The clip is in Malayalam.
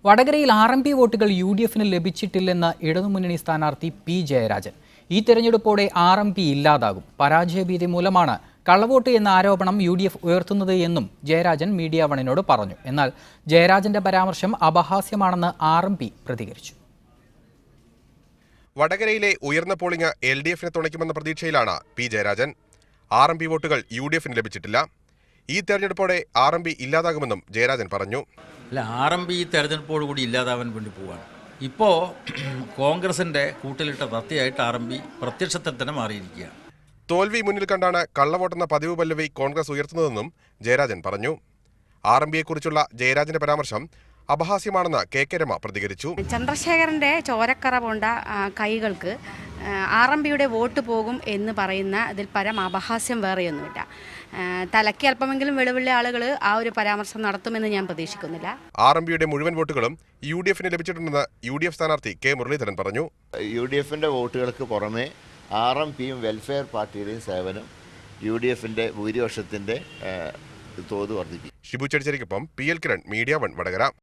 വടകരയിൽ RMP വോട്ടുകൾ UDFന് ലഭിച്ചിട്ടില്ലെന്ന് ഇടതുമുന്നണി സ്ഥാനാർത്ഥി പി ജയരാജൻ. ഈ തെരഞ്ഞെടുപ്പോടെ RMP ഇല്ലാതാകും. പരാജയഭീതി മൂലമാണ് കള്ളവോട്ട് എന്ന ആരോപണം UDF ഉയർത്തുന്നത് എന്നും ജയരാജൻ മീഡിയ വണിനോട് പറഞ്ഞു. എന്നാൽ ജയരാജന്റെ പരാമർശം അപഹാസ്യമാണെന്ന് RMP പ്രതികരിച്ചു. വടകരയിലെ ഉയർന്ന പോളിംഗ് LDFനെ തുണയ്ക്കുമെന്ന പ്രതീക്ഷയിലാണ് പി ജയരാജൻ. RMP വോട്ടുകൾ UDFന് ലഭിച്ചിട്ടില്ല. ഈ തെരഞ്ഞെടുപ്പോടെ RMP ഇല്ലാതാകുമെന്നും ജയരാജൻ പറഞ്ഞു. അല്ല, RMP ഈ തെരഞ്ഞെടുപ്പോടുകൂടി ഇല്ലാതാവാൻ വേണ്ടി പോവാണ്. ഇപ്പോൾ കോൺഗ്രസിൻ്റെ കൂട്ടിലിട്ട തത്തിയായിട്ട് RMP പ്രത്യക്ഷത്തിൽ തന്നെ മാറിയിരിക്കുകയാണ്. തോൽവി മുന്നിൽ കണ്ടാണ് കള്ളവോട്ടെന്ന പതിവ് പല്ലവി കോൺഗ്രസ് ഉയർത്തുന്നതെന്നും ജയരാജൻ പറഞ്ഞു. RMPയെക്കുറിച്ചുള്ള ജയരാജന്റെ പരാമർശം അപഹാസ്യമാണെന്ന് KK രമ പ്രതികരിച്ചു. ചന്ദ്രശേഖരന്റെ ചോരക്കറ പോണ്ട കൈകൾക്ക് RMPയുടെ വോട്ട് പോകും എന്ന് പറയുന്ന ഇതിൽ പരം അപഹാസ്യം വേറെയൊന്നുമില്ല. തലയ്ക്ക് അല്പമെങ്കിലും വെളിവുള്ള ആളുകൾ ആ ഒരു പരാമർശം നടത്തുമെന്ന് ഞാൻ പ്രതീക്ഷിക്കുന്നില്ല. RMPയുടെ മുഴുവൻ വോട്ടുകളും UDFന് ലഭിച്ചിട്ടുണ്ടെന്ന് UDF സ്ഥാനാർത്ഥി K മുരളീധരൻ പറഞ്ഞു. UDFന്റെ വോട്ടുകൾക്ക് പുറമെ RMPയും വെൽഫെയർ പാർട്ടിയുടെയും സേവനം UDFന്റെ ഭൂരിപക്ഷത്തിന്റെ തോത് വർദ്ധിപ്പിക്കും. ഷിബു ചെടിച്ചേരിക്കൊപ്പം PL കിരൺ, മീഡിയ 1 വടകര.